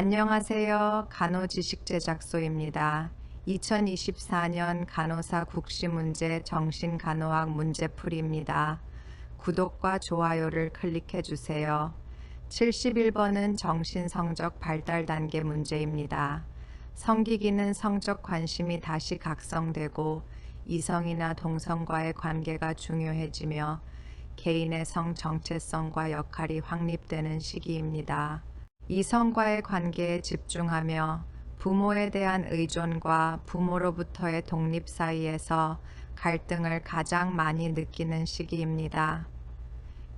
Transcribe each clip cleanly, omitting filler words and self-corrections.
안녕하세요. 간호지식제작소입니다. 2024년 간호사 국시문제 정신간호학 문제풀이입니다. 구독과 좋아요를 클릭해 주세요. 71번은 정신성적 발달 단계 문제입니다. 성기기는 성적 관심이 다시 각성되고 이성이나 동성과의 관계가 중요해지며 개인의 성 정체성과 역할이 확립되는 시기입니다. 이성과의 관계에 집중하며 부모에 대한 의존과 부모로부터의 독립 사이에서 갈등을 가장 많이 느끼는 시기입니다.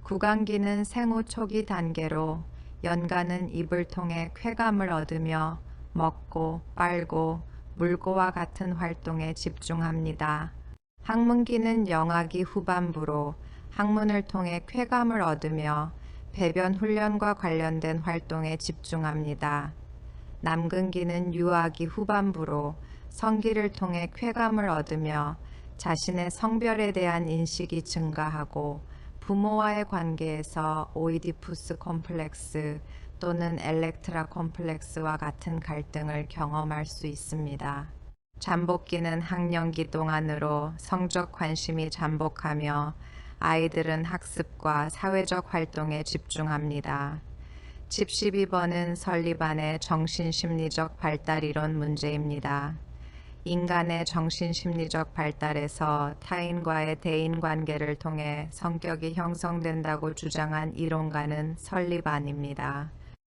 구강기는 생후 초기 단계로 연가는 입을 통해 쾌감을 얻으며 먹고 빨고 물고와 같은 활동에 집중합니다. 항문기는 영아기 후반부로 항문을 통해 쾌감을 얻으며 배변 훈련과 관련된 활동에 집중합니다. 남근기는 유아기 후반부로 성기를 통해 쾌감을 얻으며 자신의 성별에 대한 인식이 증가하고 부모와의 관계에서 오이디푸스 콤플렉스 또는 엘렉트라 콤플렉스와 같은 갈등을 경험할 수 있습니다. 잠복기는 학령기 동안으로 성적 관심이 잠복하며 아이들은 학습과 사회적 활동에 집중합니다. 집 12번은 설리반의 정신심리적 발달이론 문제입니다. 인간의 정신심리적 발달에서 타인과의 대인관계를 통해 성격이 형성된다고 주장한 이론가는 설리반입니다.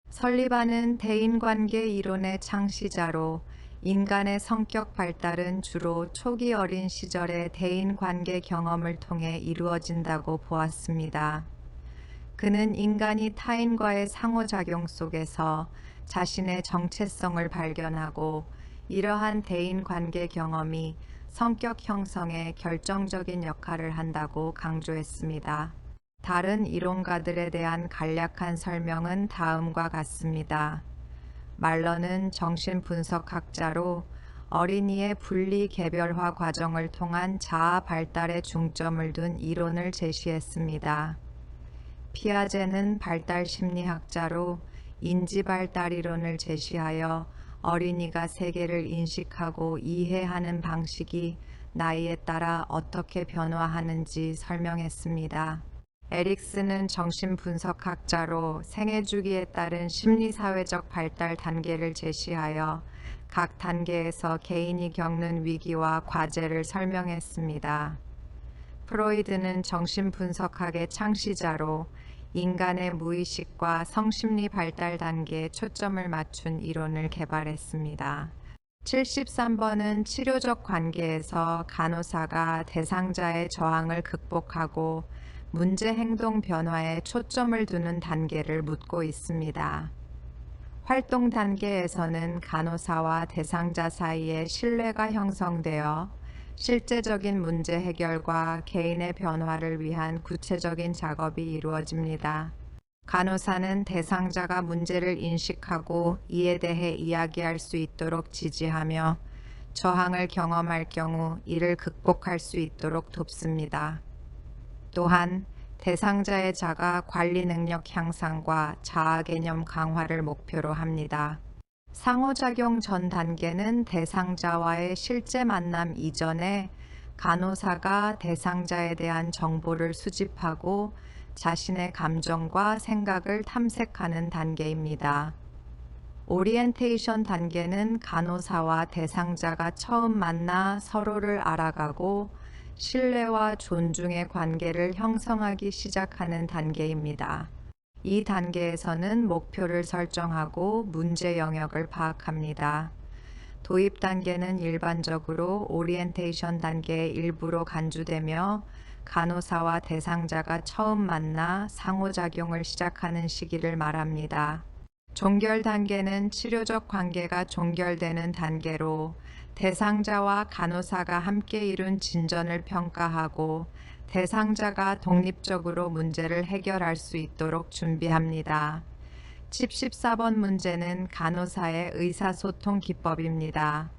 설리반은 대인관계 이론의 창시자로 인간의 성격 발달은 주로 초기 어린 시절의 대인관계 경험을 통해 이루어진다고 보았습니다. 그는 인간이 타인과의 상호작용 속에서 자신의 정체성을 발견하고 이러한 대인관계 경험이 성격 형성에 결정적인 역할을 한다고 강조했습니다. 다른 이론가들에 대한 간략한 설명은 다음과 같습니다. 말러는 정신분석학자로 어린이의 분리개별화 과정을 통한 자아 발달에 중점을 둔 이론을 제시했습니다. 피아제는 발달심리학자로 인지발달 이론을 제시하여 어린이가 세계를 인식하고 이해하는 방식이 나이에 따라 어떻게 변화하는지 설명했습니다. 에릭슨은 정신분석학자로 생애주기에 따른 심리사회적 발달 단계를 제시하여 각 단계에서 개인이 겪는 위기와 과제를 설명했습니다. 프로이드는 정신분석학의 창시자로 인간의 무의식과 성심리 발달 단계에 초점을 맞춘 이론을 개발했습니다. 73번은 치료적 관계에서 간호사가 대상자의 저항을 극복하고 문제 행동 변화에 초점을 두는 단계를 묻고 있습니다. 활동 단계에서는 간호사와 대상자 사이에 신뢰가 형성되어 실제적인 문제 해결과 개인의 변화를 위한 구체적인 작업이 이루어집니다. 간호사는 대상자가 문제를 인식하고 이에 대해 이야기할 수 있도록 지지하며 저항을 경험할 경우 이를 극복할 수 있도록 돕습니다. 또한 대상자의 자가 관리 능력 향상과 자아 개념 강화를 목표로 합니다. 상호작용 전 단계는 대상자와의 실제 만남 이전에 간호사가 대상자에 대한 정보를 수집하고 자신의 감정과 생각을 탐색하는 단계입니다. 오리엔테이션 단계는 간호사와 대상자가 처음 만나 서로를 알아가고 신뢰와 존중의 관계를 형성하기 시작하는 단계입니다. 이 단계에서는 목표를 설정하고 문제 영역을 파악합니다. 도입 단계는 일반적으로 오리엔테이션 단계의 일부로 간주되며 간호사와 대상자가 처음 만나 상호작용을 시작하는 시기를 말합니다. 종결 단계는 치료적 관계가 종결되는 단계로 대상자와 간호사가 함께 이룬 진전을 평가하고 대상자가 독립적으로 문제를 해결할 수 있도록 준비합니다. 14번 문제는 간호사의 의사소통 기법입니다.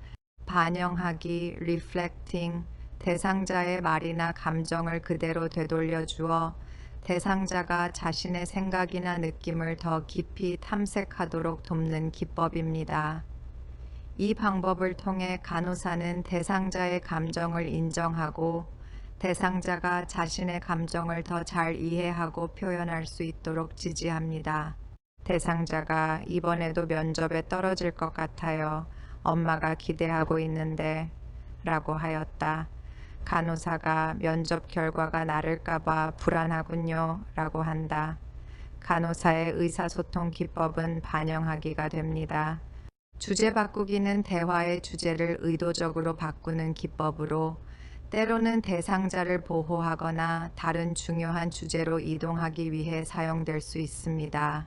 반영하기, reflecting, 대상자의 말이나 감정을 그대로 되돌려 주어 대상자가 자신의 생각이나 느낌을 더 깊이 탐색하도록 돕는 기법입니다. 이 방법을 통해 간호사는 대상자의 감정을 인정하고 대상자가 자신의 감정을 더 잘 이해하고 표현할 수 있도록 지지합니다. 대상자가 이번에도 면접에 떨어질 것 같아요. 엄마가 기대하고 있는데 라고 하였다. 간호사가 면접 결과가 나를까봐 불안하군요 라고 한다. 간호사의 의사소통 기법은 반영하기가 됩니다. 주제 바꾸기는 대화의 주제를 의도적으로 바꾸는 기법으로 때로는 대상자를 보호하거나 다른 중요한 주제로 이동하기 위해 사용될 수 있습니다.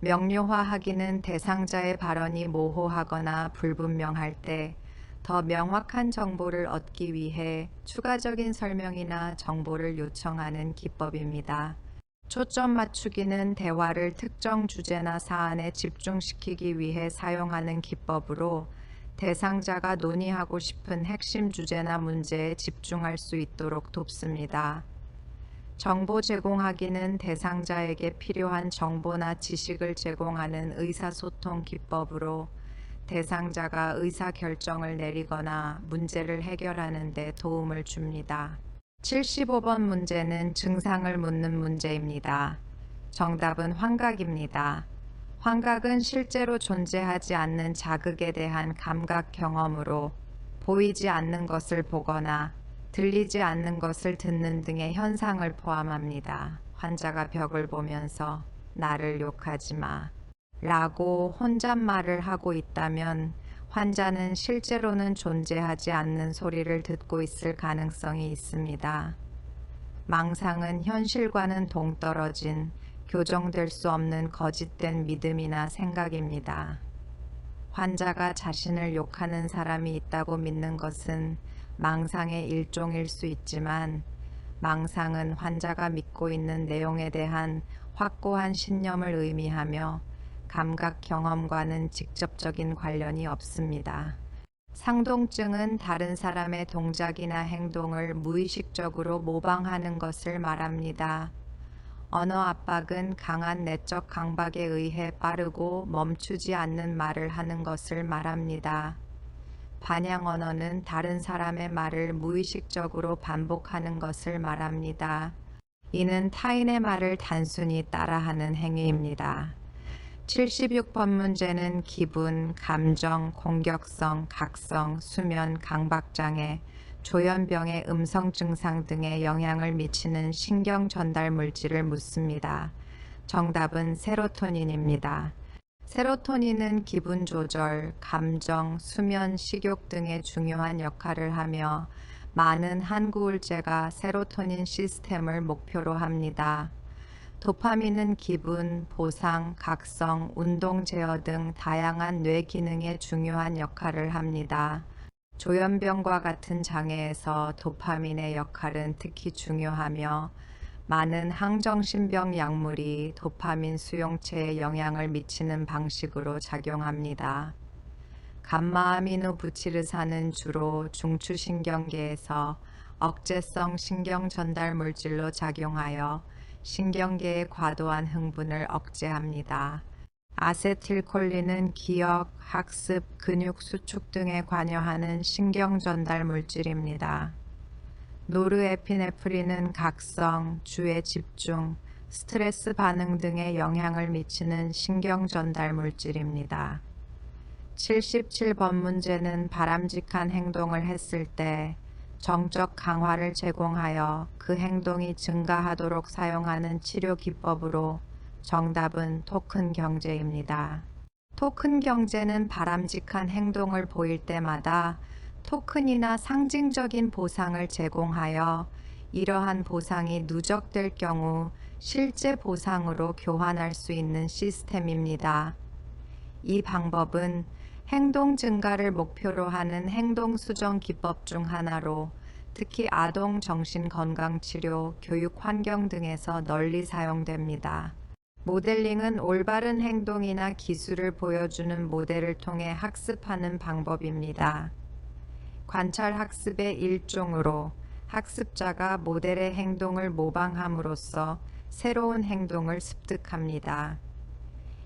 명료화하기는 대상자의 발언이 모호하거나 불분명할 때 더 명확한 정보를 얻기 위해 추가적인 설명이나 정보를 요청하는 기법입니다. 초점 맞추기는 대화를 특정 주제나 사안에 집중시키기 위해 사용하는 기법으로 대상자가 논의하고 싶은 핵심 주제나 문제에 집중할 수 있도록 돕습니다. 정보 제공하기는 대상자에게 필요한 정보나 지식을 제공하는 의사소통 기법으로 대상자가 의사결정을 내리거나 문제를 해결하는 데 도움을 줍니다. 75번 문제는 증상을 묻는 문제입니다. 정답은 환각입니다. 환각은 실제로 존재하지 않는 자극에 대한 감각 경험으로 보이지 않는 것을 보거나 들리지 않는 것을 듣는 등의 현상을 포함합니다. 환자가 벽을 보면서 나를 욕하지 마 라고 혼잣말을 하고 있다면 환자는 실제로는 존재하지 않는 소리를 듣고 있을 가능성이 있습니다. 망상은 현실과는 동떨어진 교정될 수 없는 거짓된 믿음이나 생각입니다. 환자가 자신을 욕하는 사람이 있다고 믿는 것은 망상의 일종일 수 있지만 망상은 환자가 믿고 있는 내용에 대한 확고한 신념을 의미하며 감각 경험과는 직접적인 관련이 없습니다. 상동증은 다른 사람의 동작이나 행동을 무의식적으로 모방하는 것을 말합니다. 언어 압박은 강한 내적 강박에 의해 빠르고 멈추지 않는 말을 하는 것을 말합니다. 반향 언어는 다른 사람의 말을 무의식적으로 반복하는 것을 말합니다. 이는 타인의 말을 단순히 따라하는 행위입니다. 76번 문제는 기분, 감정, 공격성, 각성, 수면, 강박장애, 조현병의 음성 증상 등에 영향을 미치는 신경 전달 물질을 묻습니다. 정답은 세로토닌입니다. 세로토닌은 기분 조절, 감정, 수면, 식욕 등의 중요한 역할을 하며 많은 항구울제가 세로토닌 시스템을 목표로 합니다. 도파민은 기분, 보상, 각성, 운동 제어 등 다양한 뇌 기능에 중요한 역할을 합니다. 조현병과 같은 장애에서 도파민의 역할은 특히 중요하며 많은 항정신병 약물이 도파민 수용체에 영향을 미치는 방식으로 작용합니다. 감마아미노부티르산은 주로 중추신경계에서 억제성 신경 전달 물질로 작용하여 신경계의 과도한 흥분을 억제합니다. 아세틸콜린은 기억, 학습, 근육 수축 등에 관여하는 신경 전달 물질입니다. 노르에피네프린은 각성, 주의 집중, 스트레스 반응 등에 영향을 미치는 신경 전달 물질입니다. 77번 문제는 바람직한 행동을 했을 때 정적 강화를 제공하여 그 행동이 증가하도록 사용하는 치료 기법으로 정답은 토큰 경제입니다. 토큰 경제는 바람직한 행동을 보일 때마다 토큰이나 상징적인 보상을 제공하여 이러한 보상이 누적될 경우 실제 보상으로 교환할 수 있는 시스템입니다. 이 방법은 행동 증가를 목표로 하는 행동 수정 기법 중 하나로 특히 아동 정신건강치료, 교육 환경 등에서 널리 사용됩니다. 모델링은 올바른 행동이나 기술을 보여주는 모델을 통해 학습하는 방법입니다. 관찰학습의 일종으로 학습자가 모델의 행동을 모방함으로써 새로운 행동을 습득합니다.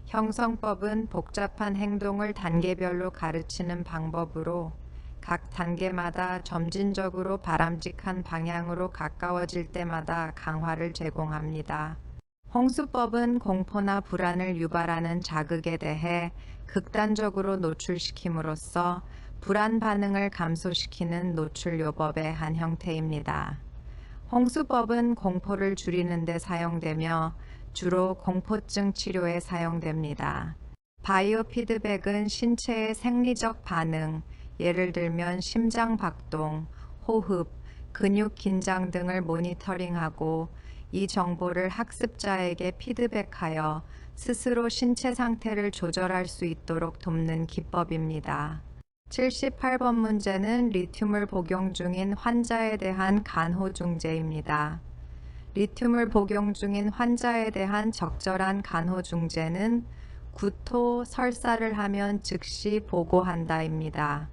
형성법은 복잡한 행동을 단계별로 가르치는 방법으로 각 단계마다 점진적으로 바람직한 방향으로 가까워질 때마다 강화를 제공합니다. 홍수법은 공포나 불안을 유발하는 자극에 대해 극단적으로 노출시킴으로써 불안 반응을 감소시키는 노출요법의 한 형태입니다. 홍수법은 공포를 줄이는 데 사용되며 주로 공포증 치료에 사용됩니다. 바이오 피드백은 신체의 생리적 반응, 예를 들면 심장 박동, 호흡, 근육 긴장 등을 모니터링하고 이 정보를 학습자에게 피드백하여 스스로 신체 상태를 조절할 수 있도록 돕는 기법입니다. 78번 문제는 리튬을 복용 중인 환자에 대한 간호중재입니다. 리튬을 복용 중인 환자에 대한 적절한 간호중재는 구토, 설사를 하면 즉시 보고한다입니다.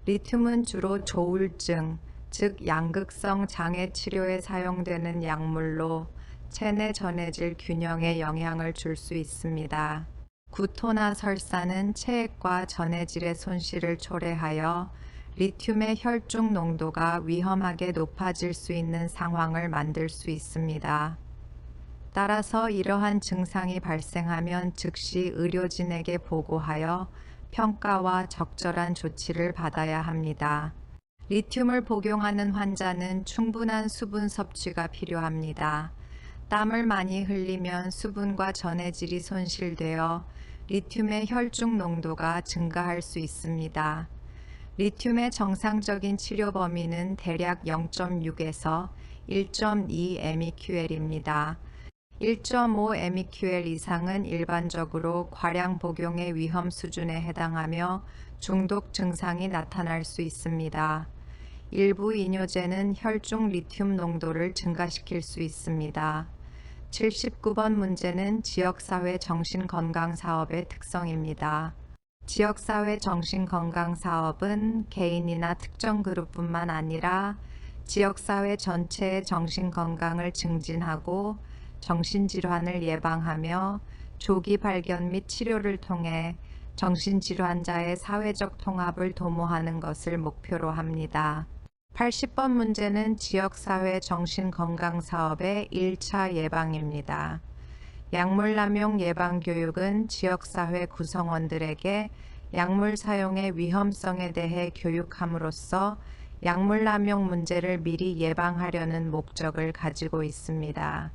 리튬은 주로 조울증, 즉 양극성 장애 치료에 사용되는 약물로 체내 전해질 균형에 영향을 줄 수 있습니다. 구토나 설사는 체액과 전해질의 손실을 초래하여 리튬의 혈중 농도가 위험하게 높아질 수 있는 상황을 만들 수 있습니다. 따라서 이러한 증상이 발생하면 즉시 의료진에게 보고하여 평가와 적절한 조치를 받아야 합니다. 리튬을 복용하는 환자는 충분한 수분 섭취가 필요합니다. 땀을 많이 흘리면 수분과 전해질이 손실되어 리튬의 혈중 농도가 증가할 수 있습니다. 리튬의 정상적인 치료 범위는 대략 0.6에서 1.2 MEQL입니다. 1.5 MEQL 이상은 일반적으로 과량 복용의 위험 수준에 해당하며 중독 증상이 나타날 수 있습니다. 일부 이뇨제는 혈중 리튬 농도를 증가시킬 수 있습니다. 79번 문제는 지역사회 정신건강사업의 특성입니다. 지역사회 정신건강사업은 개인이나 특정 그룹뿐만 아니라 지역사회 전체의 정신건강을 증진하고 정신질환을 예방하며 조기 발견 및 치료를 통해 정신질환자의 사회적 통합을 도모하는 것을 목표로 합니다. 80번 문제는 지역사회 정신건강사업의 1차 예방입니다. 약물남용 예방교육은 지역사회 구성원들에게 약물 사용의 위험성에 대해 교육함으로써 약물남용 문제를 미리 예방하려는 목적을 가지고 있습니다.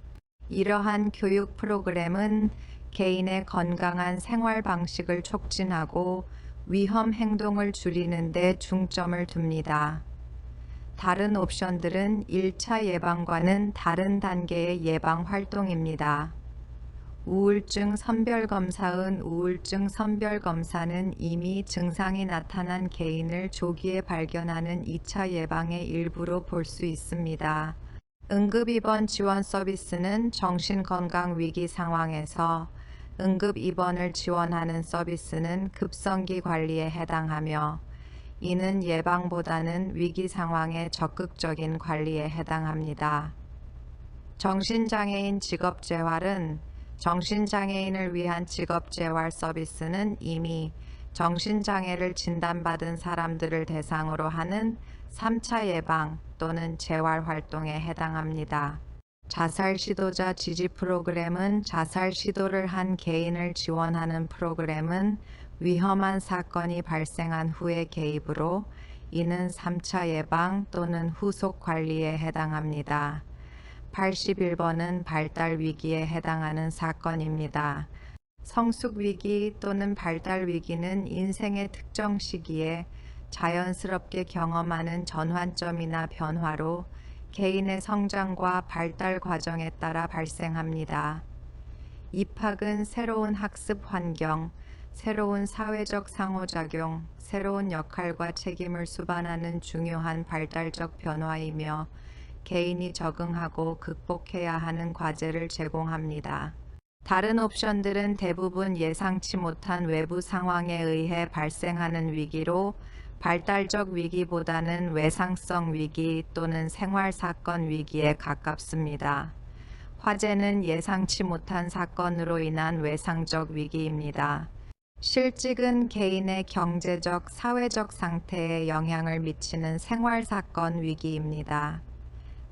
이러한 교육 프로그램은 개인의 건강한 생활 방식을 촉진하고 위험 행동을 줄이는 데 중점을 둡니다. 다른 옵션들은 1차 예방과는 다른 단계의 예방 활동입니다. 우울증 선별검사은 우울증 선별검사는 이미 증상이 나타난 개인을 조기에 발견하는 2차 예방의 일부로 볼 수 있습니다. 응급입원 지원 서비스는 정신건강 위기 상황에서 응급입원을 지원하는 서비스는 급성기 관리에 해당하며 이는 예방보다는 위기 상황의 적극적인 관리에 해당합니다. 정신장애인 직업재활은 정신장애인을 위한 직업재활 서비스는 이미 정신장애를 진단받은 사람들을 대상으로 하는 3차 예방 또는 재활 활동에 해당합니다. 자살 시도자 지지 프로그램은 자살 시도를 한 개인을 지원하는 프로그램은 위험한 사건이 발생한 후의 개입으로 이는 3차 예방 또는 후속 관리에 해당합니다. 81번은 발달 위기에 해당하는 사건입니다. 성숙 위기 또는 발달 위기는 인생의 특정 시기에 자연스럽게 경험하는 전환점이나 변화로 개인의 성장과 발달 과정에 따라 발생합니다. 입학은 새로운 학습 환경, 새로운 사회적 상호작용, 새로운 역할과 책임을 수반하는 중요한 발달적 변화이며 개인이 적응하고 극복해야 하는 과제를 제공합니다. 다른 옵션들은 대부분 예상치 못한 외부 상황에 의해 발생하는 위기로 발달적 위기보다는 외상성 위기 또는 생활사건 위기에 가깝습니다. 화재는 예상치 못한 사건으로 인한 외상적 위기입니다. 실직은 개인의 경제적, 사회적 상태에 영향을 미치는 생활사건 위기입니다.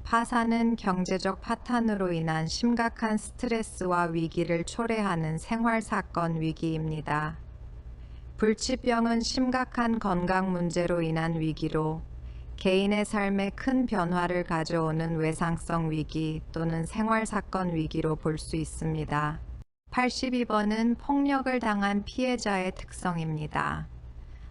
파산은 경제적 파탄으로 인한 심각한 스트레스와 위기를 초래하는 생활사건 위기입니다. 불치병은 심각한 건강 문제로 인한 위기로 개인의 삶에 큰 변화를 가져오는 외상성 위기 또는 생활사건 위기로 볼 수 있습니다. 82번은 폭력을 당한 피해자의 특성입니다.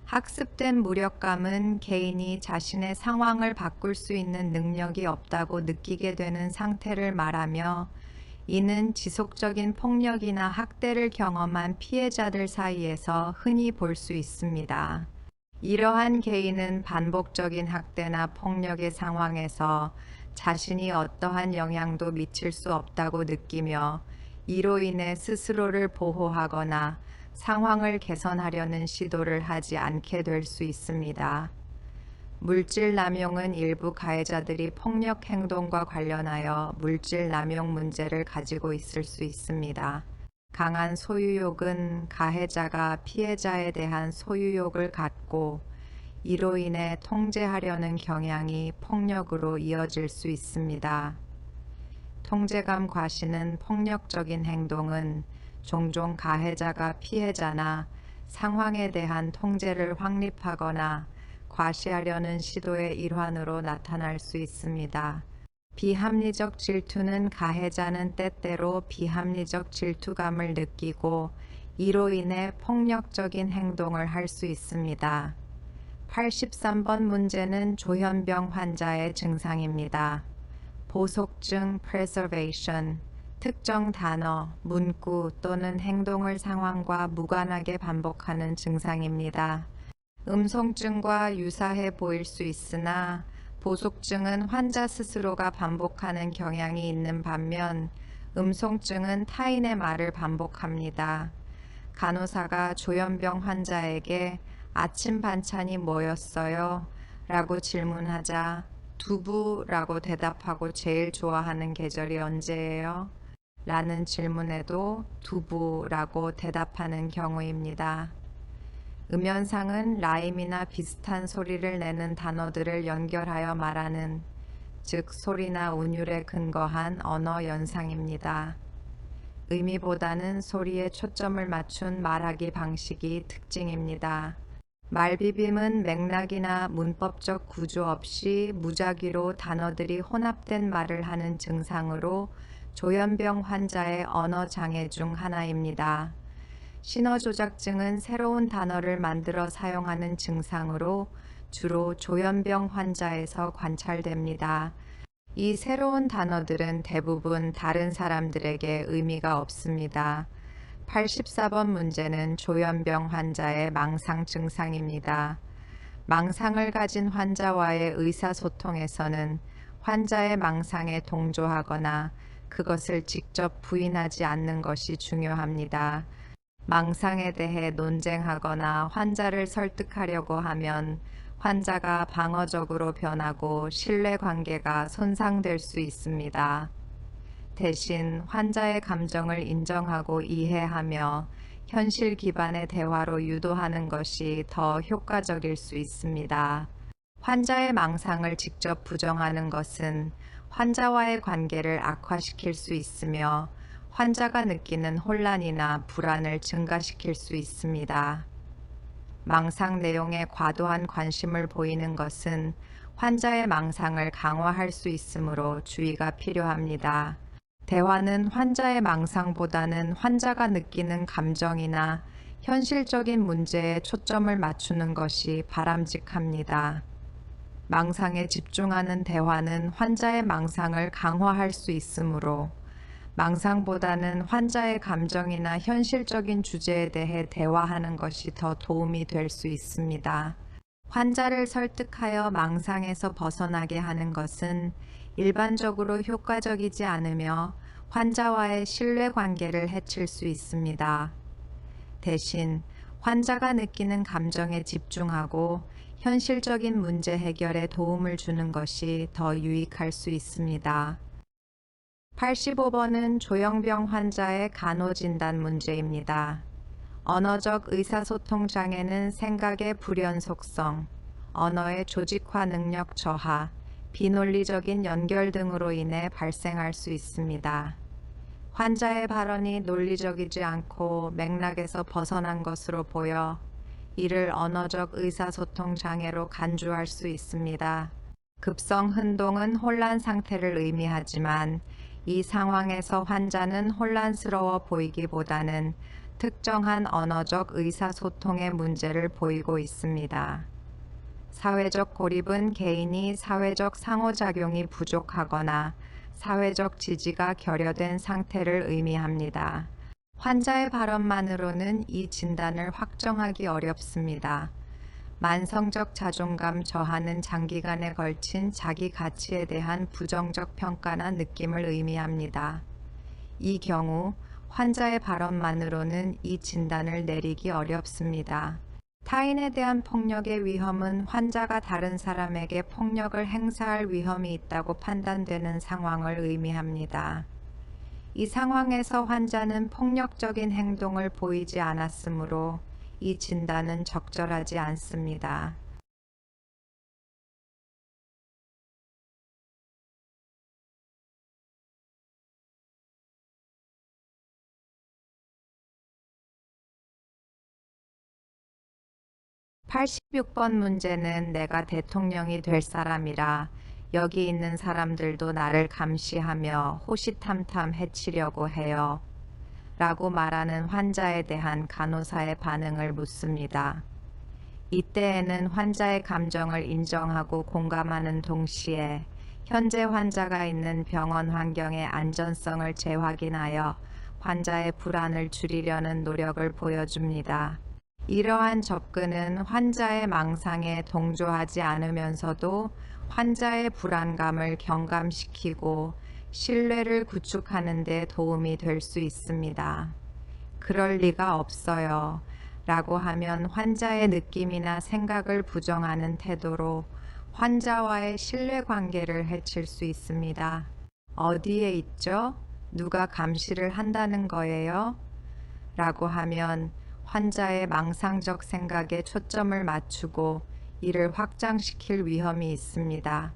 학습된 무력감은 개인이 자신의 상황을 바꿀 수 있는 능력이 없다고 느끼게 되는 상태를 말하며 이는 지속적인 폭력이나 학대를 경험한 피해자들 사이에서 흔히 볼 수 있습니다. 이러한 개인은 반복적인 학대나 폭력의 상황에서 자신이 어떠한 영향도 미칠 수 없다고 느끼며 이로 인해 스스로를 보호하거나 상황을 개선하려는 시도를 하지 않게 될 수 있습니다. 물질 남용은 일부 가해자들이 폭력 행동과 관련하여 물질 남용 문제를 가지고 있을 수 있습니다. 강한 소유욕은 가해자가 피해자에 대한 소유욕을 갖고 이로 인해 통제하려는 경향이 폭력으로 이어질 수 있습니다. 통제감 과시는 폭력적인 행동은 종종 가해자가 피해자나 상황에 대한 통제를 확립하거나 과시하려는 시도의 일환으로 나타날 수 있습니다. 비합리적 질투는 가해자는 때때로 비합리적 질투감을 느끼고 이로 인해 폭력적인 행동을 할 수 있습니다. 83번 문제는 조현병 환자의 증상입니다. 보속증 preservation, 특정 단어, 문구 또는 행동을 상황과 무관하게 반복하는 증상입니다. 음성증과 유사해 보일 수 있으나 보속증은 환자 스스로가 반복하는 경향이 있는 반면 음성증은 타인의 말을 반복합니다. 간호사가 조현병 환자에게 아침 반찬이 뭐였어요? 라고 질문하자 두부라고 대답하고 제일 좋아하는 계절이 언제예요? 라는 질문에도 두부라고 대답하는 경우입니다. 음연상은 라임이나 비슷한 소리를 내는 단어들을 연결하여 말하는, 즉 소리나 운율에 근거한 언어 연상입니다. 의미보다는 소리에 초점을 맞춘 말하기 방식이 특징입니다. 말비빔은 맥락이나 문법적 구조 없이 무작위로 단어들이 혼합된 말을 하는 증상으로 조현병 환자의 언어 장애 중 하나입니다. 신어조작증은 새로운 단어를 만들어 사용하는 증상으로 주로 조현병 환자에서 관찰됩니다. 이 새로운 단어들은 대부분 다른 사람들에게 의미가 없습니다. 84번 문제는 조현병 환자의 망상 증상입니다. 망상을 가진 환자와의 의사소통에서는 환자의 망상에 동조하거나 그것을 직접 부인하지 않는 것이 중요합니다. 망상에 대해 논쟁하거나 환자를 설득하려고 하면 환자가 방어적으로 변하고 신뢰관계가 손상될 수 있습니다. 대신 환자의 감정을 인정하고 이해하며 현실 기반의 대화로 유도하는 것이 더 효과적일 수 있습니다. 환자의 망상을 직접 부정하는 것은 환자와의 관계를 악화시킬 수 있으며 환자가 느끼는 혼란이나 불안을 증가시킬 수 있습니다. 망상 내용에 과도한 관심을 보이는 것은 환자의 망상을 강화할 수 있으므로 주의가 필요합니다. 대화는 환자의 망상보다는 환자가 느끼는 감정이나 현실적인 문제에 초점을 맞추는 것이 바람직합니다. 망상에 집중하는 대화는 환자의 망상을 강화할 수 있으므로 망상보다는 환자의 감정이나 현실적인 주제에 대해 대화하는 것이 더 도움이 될 수 있습니다. 환자를 설득하여 망상에서 벗어나게 하는 것은 일반적으로 효과적이지 않으며 환자와의 신뢰관계를 해칠 수 있습니다. 대신 환자가 느끼는 감정에 집중하고 현실적인 문제 해결에 도움을 주는 것이 더 유익할 수 있습니다. 85번은 조영병 환자의 간호진단 문제입니다. 언어적 의사소통 장애는 생각의 불연속성, 언어의 조직화 능력 저하, 비논리적인 연결 등으로 인해 발생할 수 있습니다. 환자의 발언이 논리적이지 않고 맥락에서 벗어난 것으로 보여 이를 언어적 의사소통 장애로 간주할 수 있습니다. 급성 흔동은 혼란 상태를 의미하지만 이 상황에서 환자는 혼란스러워 보이기보다는 특정한 언어적 의사소통의 문제를 보이고 있습니다. 사회적 고립은 개인이 사회적 상호작용이 부족하거나 사회적 지지가 결여된 상태를 의미합니다. 환자의 발언만으로는 이 진단을 확정하기 어렵습니다. 만성적 자존감 저하는 장기간에 걸친 자기 가치에 대한 부정적 평가나 느낌을 의미합니다. 이 경우 환자의 발언만으로는 이 진단을 내리기 어렵습니다. 타인에 대한 폭력의 위험은 환자가 다른 사람에게 폭력을 행사할 위험이 있다고 판단되는 상황을 의미합니다. 이 상황에서 환자는 폭력적인 행동을 보이지 않았으므로 이 진단은 적절하지 않습니다. (86번) 문제는 내가 대통령이 될 사람이라 여기 있는 사람들도 나를 감시하며 호시탐탐 해치려고 해요. 라고 말하는 환자에 대한 간호사의 반응을 묻습니다. 이때에는 환자의 감정을 인정하고 공감하는 동시에 현재 환자가 있는 병원 환경의 안전성을 재확인하여 환자의 불안을 줄이려는 노력을 보여줍니다. 이러한 접근은 환자의 망상에 동조하지 않으면서도 환자의 불안감을 경감시키고 신뢰를 구축하는 데 도움이 될 수 있습니다. 그럴 리가 없어요. 라고 하면 환자의 느낌이나 생각을 부정하는 태도로 환자와의 신뢰관계를 해칠 수 있습니다. 어디에 있죠? 누가 감시를 한다는 거예요? 라고 하면 환자의 망상적 생각에 초점을 맞추고 이를 확장시킬 위험이 있습니다.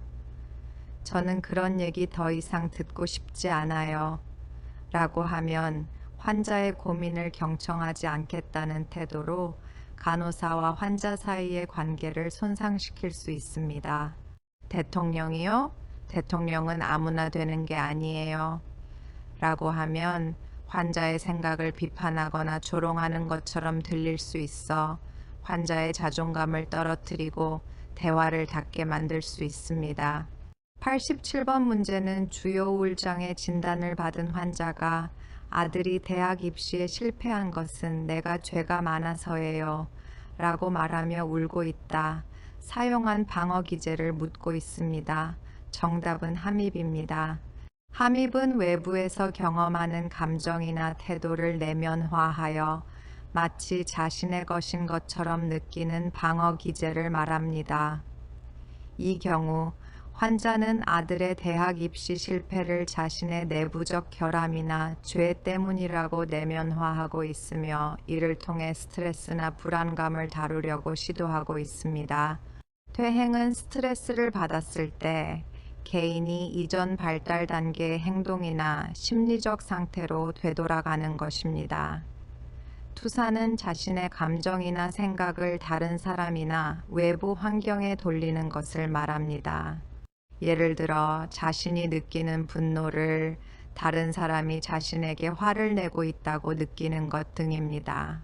저는 그런 얘기 더 이상 듣고 싶지 않아요. 라고 하면 환자의 고민을 경청하지 않겠다는 태도로 간호사와 환자 사이의 관계를 손상시킬 수 있습니다. 대통령이요? 대통령은 아무나 되는 게 아니에요. 라고 하면 환자의 생각을 비판하거나 조롱하는 것처럼 들릴 수 있어 환자의 자존감을 떨어뜨리고 대화를 닫게 만들 수 있습니다. 87번 문제는 주요 우울장애 진단을 받은 환자가 아들이 대학 입시에 실패한 것은 내가 죄가 많아서예요. 라고 말하며 울고 있다. 사용한 방어 기제를 묻고 있습니다. 정답은 함입입니다. 함입은 외부에서 경험하는 감정이나 태도를 내면화하여 마치 자신의 것인 것처럼 느끼는 방어 기제를 말합니다. 이 경우 환자는 아들의 대학 입시 실패를 자신의 내부적 결함이나 죄 때문이라고 내면화하고 있으며 이를 통해 스트레스나 불안감을 다루려고 시도하고 있습니다. 퇴행은 스트레스를 받았을 때 개인이 이전 발달 단계의 행동이나 심리적 상태로 되돌아가는 것입니다. 투사는 자신의 감정이나 생각을 다른 사람이나 외부 환경에 돌리는 것을 말합니다. 예를 들어 자신이 느끼는 분노를 다른 사람이 자신에게 화를 내고 있다고 느끼는 것 등입니다.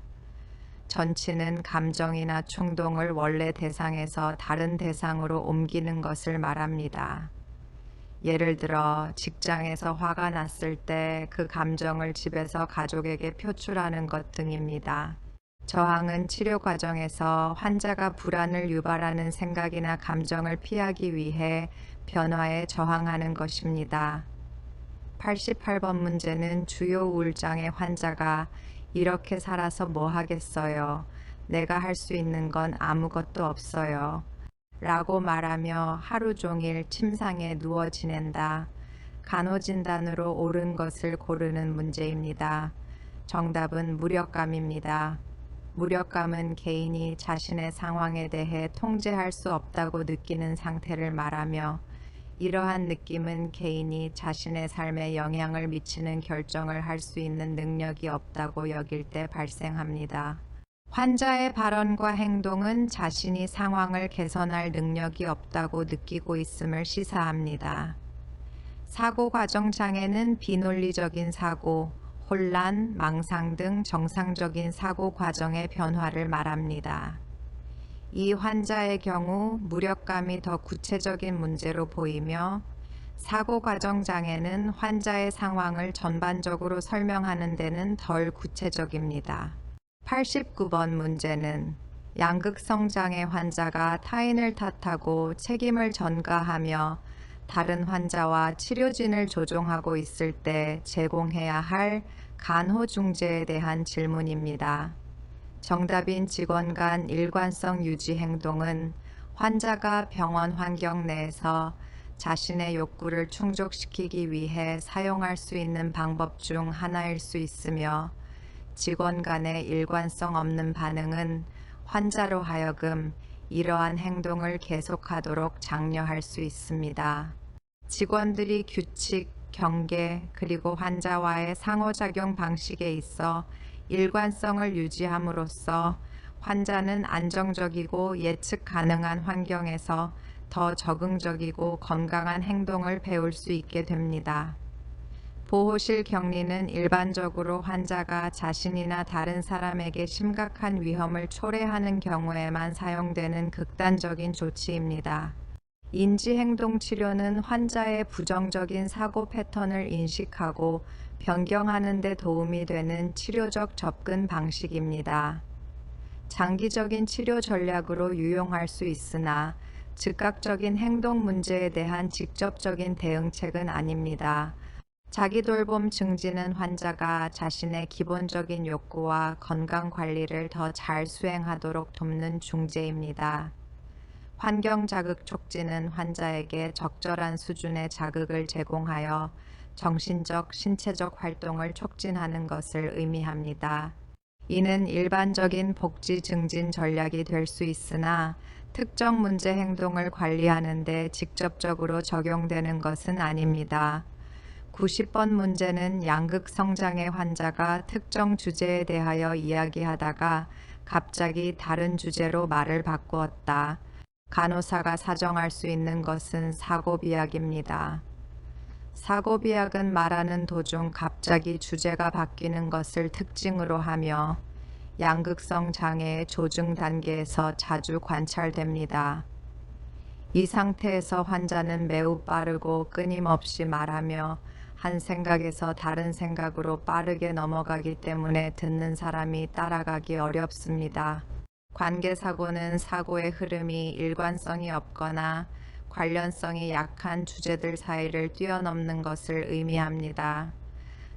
전치는 감정이나 충동을 원래 대상에서 다른 대상으로 옮기는 것을 말합니다. 예를 들어 직장에서 화가 났을 때 그 감정을 집에서 가족에게 표출하는 것 등입니다. 저항은 치료 과정에서 환자가 불안을 유발하는 생각이나 감정을 피하기 위해 변화에 저항하는 것입니다. 88번 문제는 주요 우울장애 환자가 이렇게 살아서 뭐 하겠어요? 내가 할 수 있는 건 아무것도 없어요. 라고 말하며 하루 종일 침상에 누워 지낸다. 간호진단으로 옳은 것을 고르는 문제입니다. 정답은 무력감입니다. 무력감은 개인이 자신의 상황에 대해 통제할 수 없다고 느끼는 상태를 말하며, 이러한 느낌은 개인이 자신의 삶에 영향을 미치는 결정을 할 수 있는 능력이 없다고 여길 때 발생합니다. 환자의 발언과 행동은 자신이 상황을 개선할 능력이 없다고 느끼고 있음을 시사합니다. 사고 과정 장애는 비논리적인 사고, 혼란, 망상 등 정상적인 사고 과정의 변화를 말합니다. 이 환자의 경우 무력감이 더 구체적인 문제로 보이며, 사고 과정 장애는 환자의 상황을 전반적으로 설명하는 데는 덜 구체적입니다. 89번 문제는 양극성 장애 환자가 타인을 탓하고 책임을 전가하며 다른 환자와 치료진을 조종하고 있을 때 제공해야 할 간호 중재에 대한 질문입니다. 정답인 직원 간 일관성 유지 행동은 환자가 병원 환경 내에서 자신의 욕구를 충족시키기 위해 사용할 수 있는 방법 중 하나일 수 있으며, 직원 간의 일관성 없는 반응은 환자로 하여금 이러한 행동을 계속하도록 장려할 수 있습니다. 직원들이 규칙, 경계, 그리고 환자와의 상호작용 방식에 있어 일관성을 유지함으로써 환자는 안정적이고 예측 가능한 환경에서 더 적응적이고 건강한 행동을 배울 수 있게 됩니다. 보호실 격리는 일반적으로 환자가 자신이나 다른 사람에게 심각한 위험을 초래하는 경우에만 사용되는 극단적인 조치입니다. 인지행동치료는 환자의 부정적인 사고 패턴을 인식하고 변경하는 데 도움이 되는 치료적 접근 방식입니다. 장기적인 치료 전략으로 유용할 수 있으나 즉각적인 행동 문제에 대한 직접적인 대응책은 아닙니다. 자기돌봄 증진은 환자가 자신의 기본적인 욕구와 건강 관리를 더 잘 수행하도록 돕는 중재입니다. 환경 자극 촉진은 환자에게 적절한 수준의 자극을 제공하여 정신적, 신체적 활동을 촉진하는 것을 의미합니다. 이는 일반적인 복지 증진 전략이 될 수 있으나 특정 문제 행동을 관리하는 데 직접적으로 적용되는 것은 아닙니다. 90번 문제는 양극성 장애 환자가 특정 주제에 대하여 이야기하다가 갑자기 다른 주제로 말을 바꾸었다. 간호사가 사정할 수 있는 것은 사고비약입니다. 사고비약은 말하는 도중 갑자기 주제가 바뀌는 것을 특징으로 하며 양극성 장애의 조증 단계에서 자주 관찰됩니다. 이 상태에서 환자는 매우 빠르고 끊임없이 말하며 한 생각에서 다른 생각으로 빠르게 넘어가기 때문에 듣는 사람이 따라가기 어렵습니다. 관계사고는 사고의 흐름이 일관성이 없거나 관련성이 약한 주제들 사이를 뛰어넘는 것을 의미합니다.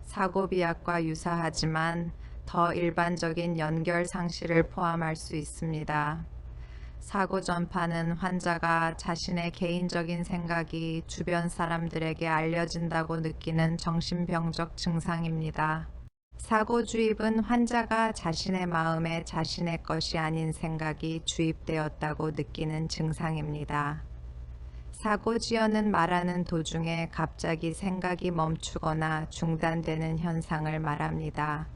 사고비약과 유사하지만 더 일반적인 연결 상실을 포함할 수 있습니다. 사고 전파는 환자가 자신의 개인적인 생각이 주변 사람들에게 알려진다고 느끼는 정신병적 증상입니다. 사고 주입은 환자가 자신의 마음에 자신의 것이 아닌 생각이 주입되었다고 느끼는 증상입니다. 사고 지연은 말하는 도중에 갑자기 생각이 멈추거나 중단되는 현상을 말합니다.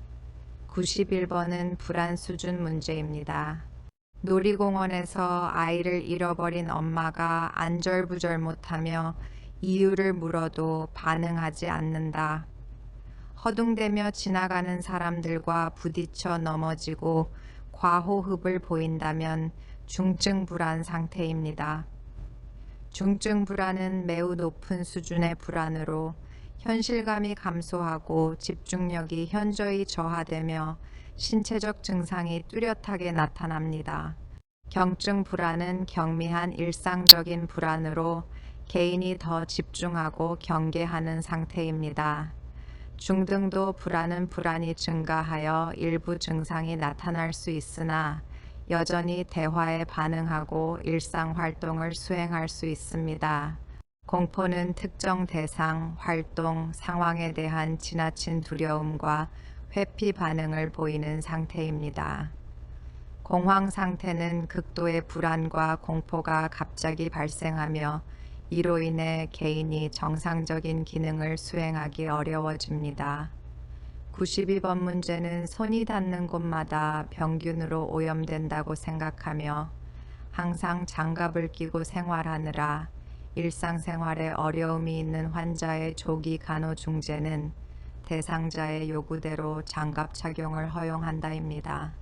91번은 불안 수준 문제입니다. 놀이공원에서 아이를 잃어버린 엄마가 안절부절 못하며 이유를 물어도 반응하지 않는다. 허둥대며 지나가는 사람들과 부딪혀 넘어지고 과호흡을 보인다면 중증 불안 상태입니다. 중증 불안은 매우 높은 수준의 불안으로 현실감이 감소하고 집중력이 현저히 저하되며 신체적 증상이 뚜렷하게 나타납니다. 경증 불안은 경미한 일상적인 불안으로 개인이 더 집중하고 경계하는 상태입니다. 중등도 불안은 불안이 증가하여 일부 증상이 나타날 수 있으나 여전히 대화에 반응하고 일상활동을 수행할 수 있습니다. 공포는 특정 대상, 활동, 상황에 대한 지나친 두려움과 회피 반응을 보이는 상태입니다. 공황 상태는 극도의 불안과 공포가 갑자기 발생하며 이로 인해 개인이 정상적인 기능을 수행하기 어려워집니다. 92번 문제는 손이 닿는 곳마다 병균으로 오염된다고 생각하며 항상 장갑을 끼고 생활하느라 일상생활에 어려움이 있는 환자의 조기 간호중재는 대상자의 요구대로 장갑 착용을 허용한다입니다.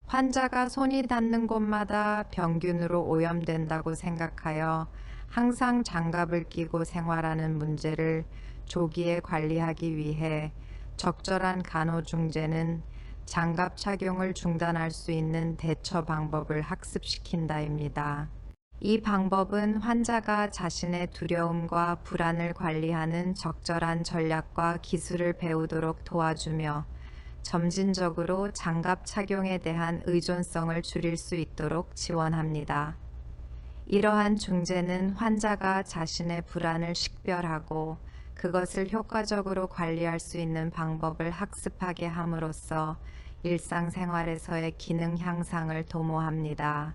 환자가 손이 닿는 곳마다 병균으로 오염된다고 생각하여 항상 장갑을 끼고 생활하는 문제를 조기에 관리하기 위해 적절한 간호중재는 장갑 착용을 중단할 수 있는 대처 방법을 학습시킨다입니다. 이 방법은 환자가 자신의 두려움과 불안을 관리하는 적절한 전략과 기술을 배우도록 도와주며 점진적으로 장갑 착용에 대한 의존성을 줄일 수 있도록 지원합니다. 이러한 중재는 환자가 자신의 불안을 식별하고 그것을 효과적으로 관리할 수 있는 방법을 학습하게 함으로써 일상생활에서의 기능 향상을 도모합니다.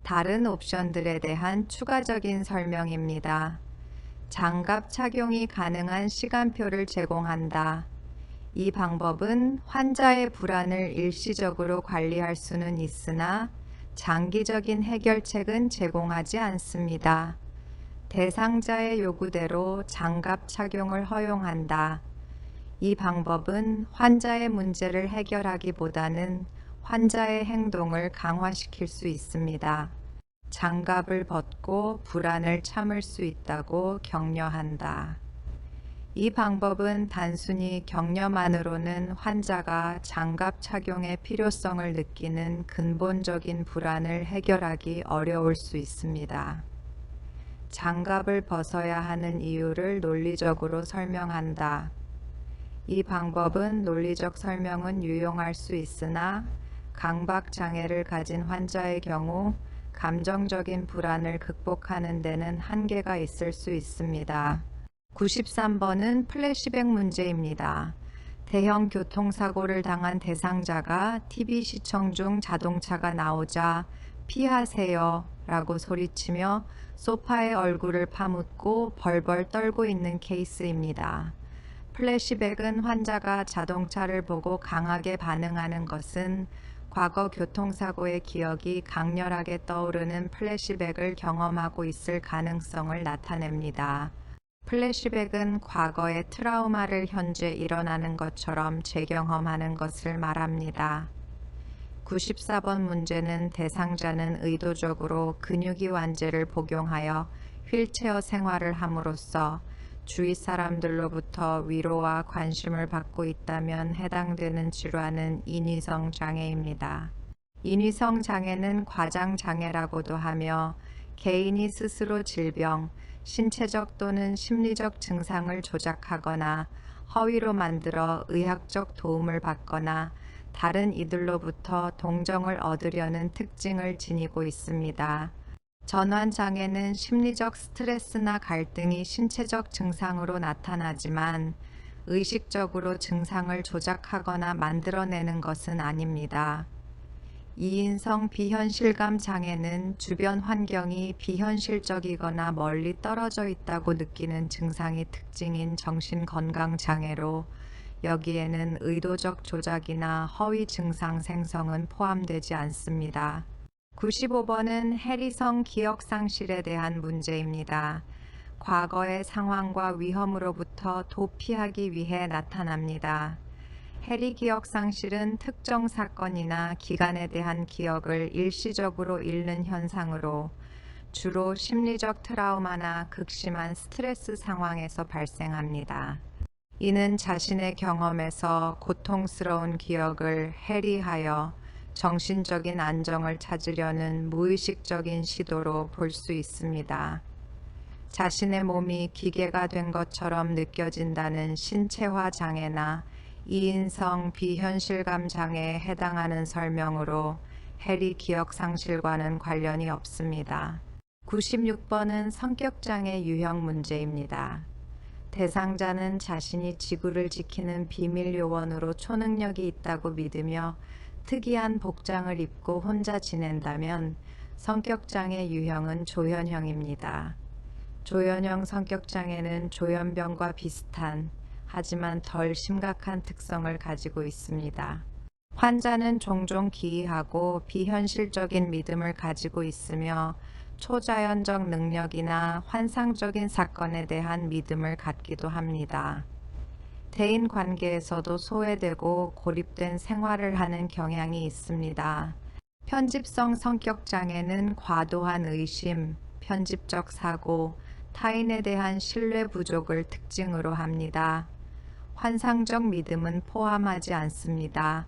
다른 옵션들에 대한 추가적인 설명입니다. 장갑 착용이 가능한 시간표를 제공한다. 이 방법은 환자의 불안을 일시적으로 관리할 수는 있으나 장기적인 해결책은 제공하지 않습니다. 대상자의 요구대로 장갑 착용을 허용한다. 이 방법은 환자의 문제를 해결하기보다는 환자의 행동을 강화시킬 수 있습니다. 장갑을 벗고 불안을 참을 수 있다고 격려한다. 이 방법은 단순히 격려만으로는 환자가 장갑 착용의 필요성을 느끼는 근본적인 불안을 해결하기 어려울 수 있습니다. 장갑을 벗어야 하는 이유를 논리적으로 설명한다. 이 방법은 논리적 설명은 유용할 수 있으나 강박 장애를 가진 환자의 경우 감정적인 불안을 극복하는 데는 한계가 있을 수 있습니다. 93번은 플래시백 문제입니다. 대형 교통사고를 당한 대상자가 TV 시청 중 자동차가 나오자 피하세요 라고 소리치며 소파에 얼굴을 파묻고 벌벌 떨고 있는 케이스입니다. 플래시백은 환자가 자동차를 보고 강하게 반응하는 것은 과거 교통사고의 기억이 강렬하게 떠오르는 플래시백을 경험하고 있을 가능성을 나타냅니다. 플래시백은 과거의 트라우마를 현재 일어나는 것처럼 재경험하는 것을 말합니다. 94번 문제는 대상자는 의도적으로 근육이완제를 복용하여 휠체어 생활을 함으로써 주위 사람들로부터 위로와 관심을 받고 있다면 해당되는 질환은 인위성 장애입니다. 인위성 장애는 과장 장애라고도 하며 개인이 스스로 질병, 신체적 또는 심리적 증상을 조작하거나 허위로 만들어 의학적 도움을 받거나 다른 이들로부터 동정을 얻으려는 특징을 지니고 있습니다. 전환장애는 심리적 스트레스나 갈등이 신체적 증상으로 나타나지만 의식적으로 증상을 조작하거나 만들어내는 것은 아닙니다. 이인성 비현실감 장애는 주변 환경이 비현실적이거나 멀리 떨어져 있다고 느끼는 증상이 특징인 정신건강장애로 여기에는 의도적 조작이나 허위 증상 생성은 포함되지 않습니다. 95번은 해리성 기억상실에 대한 문제입니다. 과거의 상황과 위험으로부터 도피하기 위해 나타납니다. 해리 기억상실은 특정 사건이나 기간에 대한 기억을 일시적으로 잃는 현상으로 주로 심리적 트라우마나 극심한 스트레스 상황에서 발생합니다. 이는 자신의 경험에서 고통스러운 기억을 해리하여 정신적인 안정을 찾으려는 무의식적인 시도로 볼 수 있습니다. 자신의 몸이 기계가 된 것처럼 느껴진다는 신체화 장애나 이인성 비현실감 장애에 해당하는 설명으로 해리 기억 상실과는 관련이 없습니다. 96번은 성격장애 유형 문제입니다. 대상자는 자신이 지구를 지키는 비밀 요원으로 초능력이 있다고 믿으며 특이한 복장을 입고 혼자 지낸다면 성격장애 유형은 조현형입니다. 조현형 성격장애는 조현병과 비슷한 하지만 덜 심각한 특성을 가지고 있습니다. 환자는 종종 기이하고 비현실적인 믿음을 가지고 있으며 초자연적 능력이나 환상적인 사건에 대한 믿음을 갖기도 합니다. 대인 관계에서도 소외되고 고립된 생활을 하는 경향이 있습니다. 편집성 성격장애는 과도한 의심, 편집적 사고, 타인에 대한 신뢰 부족을 특징으로 합니다. 환상적 믿음은 포함하지 않습니다.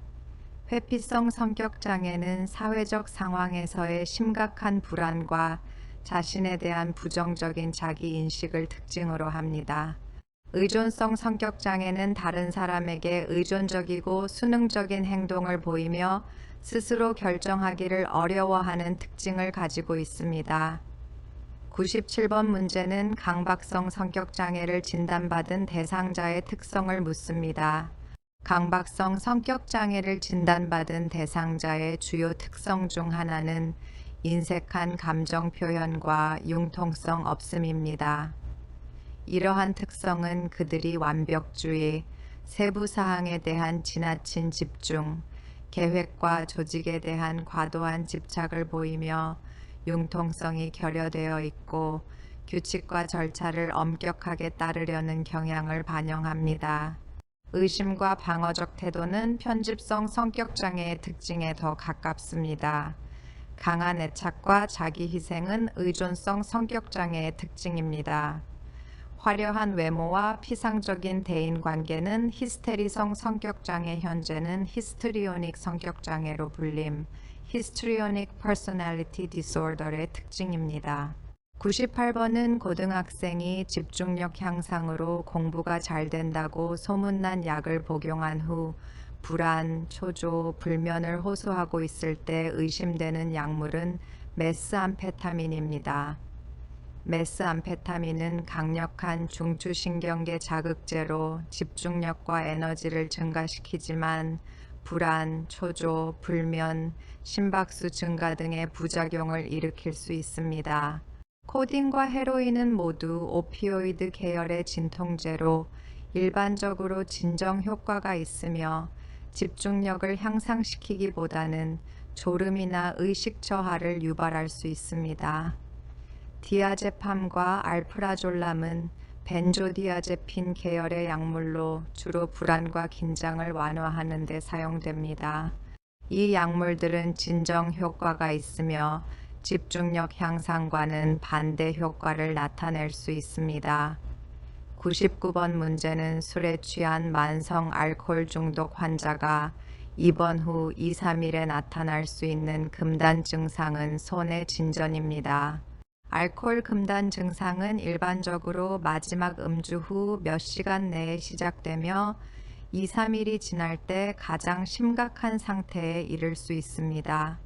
회피성 성격장애는 사회적 상황에서의 심각한 불안과 자신에 대한 부정적인 자기인식을 특징으로 합니다. 의존성 성격장애는 다른 사람에게 의존적이고 수능적인 행동을 보이며 스스로 결정하기를 어려워하는 특징을 가지고 있습니다. 97번 문제는 강박성 성격장애를 진단받은 대상자의 특성을 묻습니다. 강박성 성격장애를 진단받은 대상자의 주요 특성 중 하나는 인색한 감정 표현과 융통성 없음입니다. 이러한 특성은 그들이 완벽주의, 세부사항에 대한 지나친 집중, 계획과 조직에 대한 과도한 집착을 보이며 융통성이 결여되어 있고 규칙과 절차를 엄격하게 따르려는 경향을 반영합니다. 의심과 방어적 태도는 편집성 성격장애의 특징에 더 가깝습니다. 강한 애착과 자기희생은 의존성 성격장애의 특징입니다. 화려한 외모와 피상적인 대인관계는 히스테리성 성격장애, 현재는 히스트리오닉 성격장애로 불림, 히스트리오닉 퍼스널리티 디소더의 특징입니다. 98번은 고등학생이 집중력 향상으로 공부가 잘 된다고 소문난 약을 복용한 후 불안, 초조, 불면을 호소하고 있을 때 의심되는 약물은 메스암페타민입니다. 메스암페타민은 강력한 중추신경계 자극제로 집중력과 에너지를 증가시키지만 불안, 초조, 불면, 심박수 증가 등의 부작용을 일으킬 수 있습니다. 코딘과 헤로인은 모두 오피오이드 계열의 진통제로 일반적으로 진정 효과가 있으며 집중력을 향상시키기보다는 졸음이나 의식 저하를 유발할 수 있습니다. 디아제팜과 알프라졸람은 벤조디아제핀 계열의 약물로 주로 불안과 긴장을 완화하는 데 사용됩니다. 이 약물들은 진정 효과가 있으며 집중력 향상과는 반대 효과를 나타낼 수 있습니다. 99번 문제는 술에 취한 만성 알코올 중독 환자가 입원 후 2, 3일에 나타날 수 있는 금단 증상은 손의 진전입니다. 알코올 금단 증상은 일반적으로 마지막 음주 후 몇 시간 내에 시작되며 2, 3일이 지날 때 가장 심각한 상태에 이를 수 있습니다.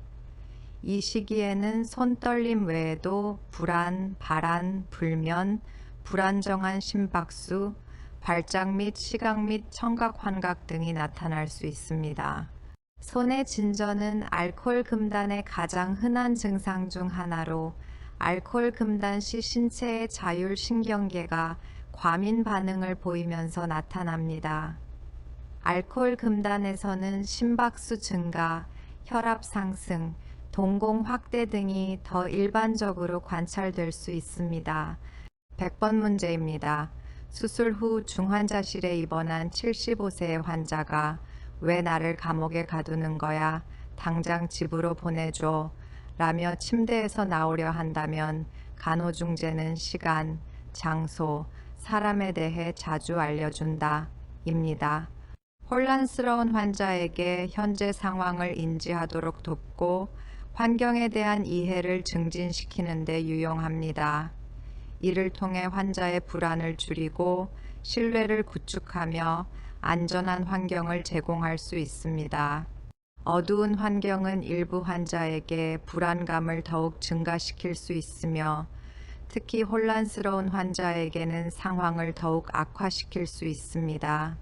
이 시기에는 손떨림 외에도 불안, 발안, 불면, 불안정한 심박수, 발작 및 시각 및 청각 환각 등이 나타날 수 있습니다. 손의 진전은 알코올 금단의 가장 흔한 증상 중 하나로 알코올 금단 시 신체의 자율신경계가 과민 반응을 보이면서 나타납니다. 알코올 금단에서는 심박수 증가, 혈압 상승, 동공 확대 등이 더 일반적으로 관찰될 수 있습니다. 100번 문제입니다. 수술 후 중환자실에 입원한 75세의 환자가 왜 나를 감옥에 가두는 거야? 당장 집으로 보내줘. 라며 침대에서 나오려 한다면 간호중재는 시간, 장소, 사람에 대해 자주 알려준다. 입니다. 혼란스러운 환자에게 현재 상황을 인지하도록 돕고 환경에 대한 이해를 증진시키는 데 유용합니다. 이를 통해 환자의 불안을 줄이고 신뢰를 구축하며 안전한 환경을 제공할 수 있습니다. 어두운 환경은 일부 환자에게 불안감을 더욱 증가시킬 수 있으며 특히 혼란스러운 환자에게는 상황을 더욱 악화시킬 수 있습니다.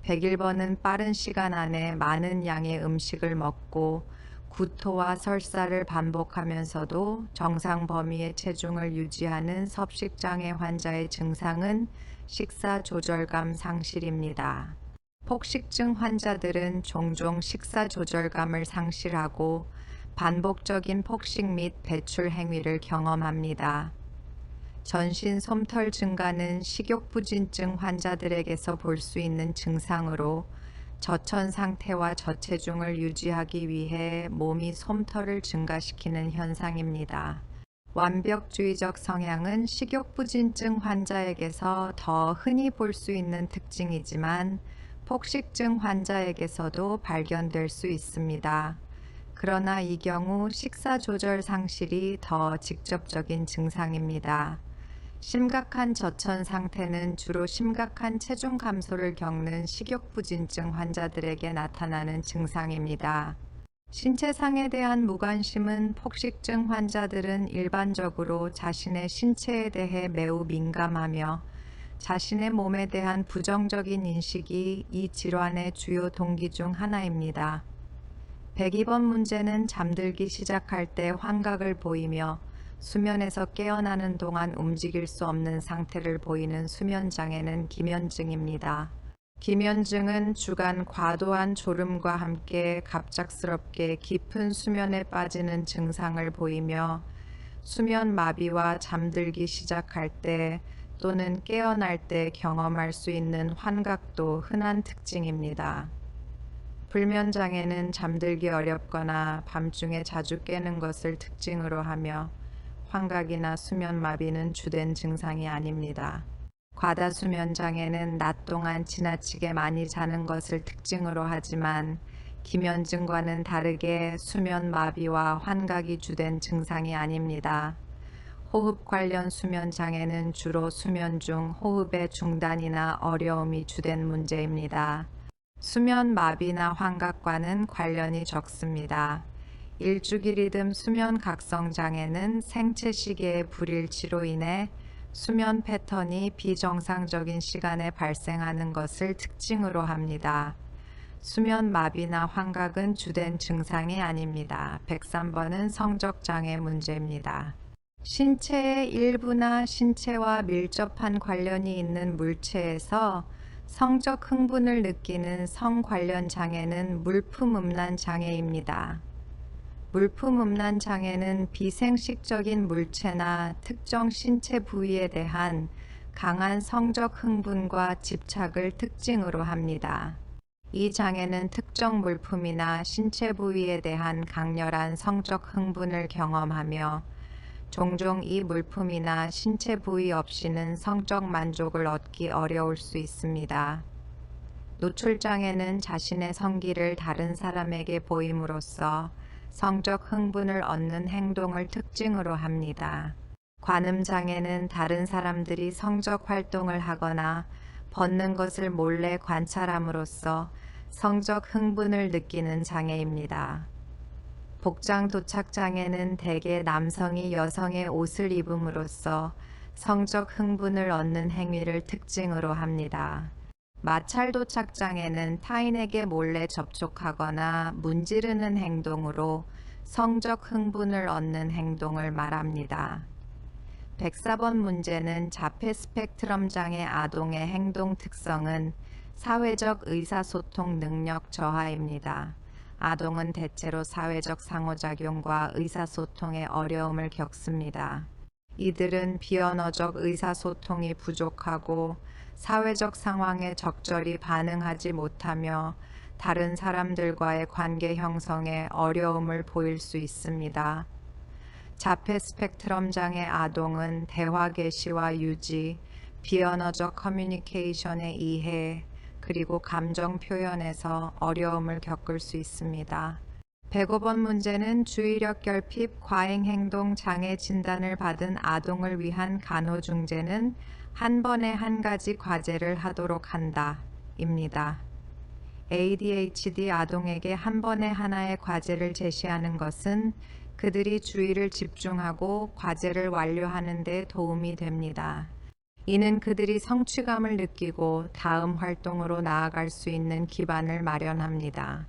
101번은 빠른 시간 안에 많은 양의 음식을 먹고 구토와 설사를 반복하면서도 정상 범위의 체중을 유지하는 섭식장애 환자의 증상은 식사 조절감 상실입니다. 폭식증 환자들은 종종 식사 조절감을 상실하고 반복적인 폭식 및 배출 행위를 경험합니다. 전신 솜털 증가는 식욕부진증 환자들에게서 볼 수 있는 증상으로 저천 상태와 저체중을 유지하기 위해 몸이 솜털을 증가시키는 현상입니다. 완벽주의적 성향은 식욕부진증 환자에게서 더 흔히 볼 수 있는 특징이지만 폭식증 환자에게서도 발견될 수 있습니다. 그러나 이 경우 식사 조절 상실이 더 직접적인 증상입니다. 심각한 저천 상태는 주로 심각한 체중 감소를 겪는 식욕부진증 환자들에게 나타나는 증상입니다. 신체상에 대한 무관심은 폭식증 환자들은 일반적으로 자신의 신체에 대해 매우 민감하며 자신의 몸에 대한 부정적인 인식이 이 질환의 주요 동기 중 하나입니다. 102번 문제는 잠들기 시작할 때 환각을 보이며 수면에서 깨어나는 동안 움직일 수 없는 상태를 보이는 수면장애는 기면증입니다. 기면증은 주간 과도한 졸음과 함께 갑작스럽게 깊은 수면에 빠지는 증상을 보이며 수면 마비와 잠들기 시작할 때 또는 깨어날 때 경험할 수 있는 환각도 흔한 특징입니다. 불면장애는 잠들기 어렵거나 밤중에 자주 깨는 것을 특징으로 하며 환각이나 수면마비는 주된 증상이 아닙니다. 과다수면장애는 낮 동안 지나치게 많이 자는 것을 특징으로 하지만 기면증과는 다르게 수면마비와 환각이 주된 증상이 아닙니다. 호흡 관련 수면장애는 주로 수면 중 호흡의 중단이나 어려움이 주된 문제입니다. 수면마비나 환각과는 관련이 적습니다. 일주기 리듬 수면 각성 장애는 생체 시계의 불일치로 인해 수면 패턴이 비정상적인 시간에 발생하는 것을 특징으로 합니다. 수면 마비나 환각은 주된 증상이 아닙니다. 103번은 성적 장애 문제입니다. 신체의 일부나 신체와 밀접한 관련이 있는 물체에서 성적 흥분을 느끼는 성 관련 장애는 물품음란 장애입니다. 물품음란 장애는 비생식적인 물체나 특정 신체 부위에 대한 강한 성적 흥분과 집착을 특징으로 합니다. 이 장애는 특정 물품이나 신체 부위에 대한 강렬한 성적 흥분을 경험하며 종종 이 물품이나 신체 부위 없이는 성적 만족을 얻기 어려울 수 있습니다. 노출장애는 자신의 성기를 다른 사람에게 보임으로써 성적 흥분을 얻는 행동을 특징으로 합니다. 관음장애는 다른 사람들이 성적 활동을 하거나 벗는 것을 몰래 관찰함으로써 성적 흥분을 느끼는 장애입니다. 복장 도착 장애는 대개 남성이 여성의 옷을 입음으로써 성적 흥분을 얻는 행위를 특징으로 합니다. 마찰 도착 장애는 타인에게 몰래 접촉하거나 문지르는 행동으로 성적 흥분을 얻는 행동을 말합니다. 104번 문제는 자폐 스펙트럼 장애 아동의 행동 특성은 사회적 의사소통 능력 저하입니다. 아동은 대체로 사회적 상호작용과 의사소통에 어려움을 겪습니다. 이들은 비언어적 의사소통이 부족하고 사회적 상황에 적절히 반응하지 못하며 다른 사람들과의 관계 형성에 어려움을 보일 수 있습니다. 자폐 스펙트럼 장애 아동은 대화 개시와 유지, 비언어적 커뮤니케이션의 이해, 그리고 감정 표현에서 어려움을 겪을 수 있습니다. 105번 문제는 주의력 결핍 과잉행동 장애 진단을 받은 아동을 위한 간호중재는 한 번에 한 가지 과제를 하도록 한다 입니다. ADHD 아동에게 한 번에 하나의 과제를 제시하는 것은 그들이 주의를 집중하고 과제를 완료하는 데 도움이 됩니다. 이는 그들이 성취감을 느끼고 다음 활동으로 나아갈 수 있는 기반을 마련합니다.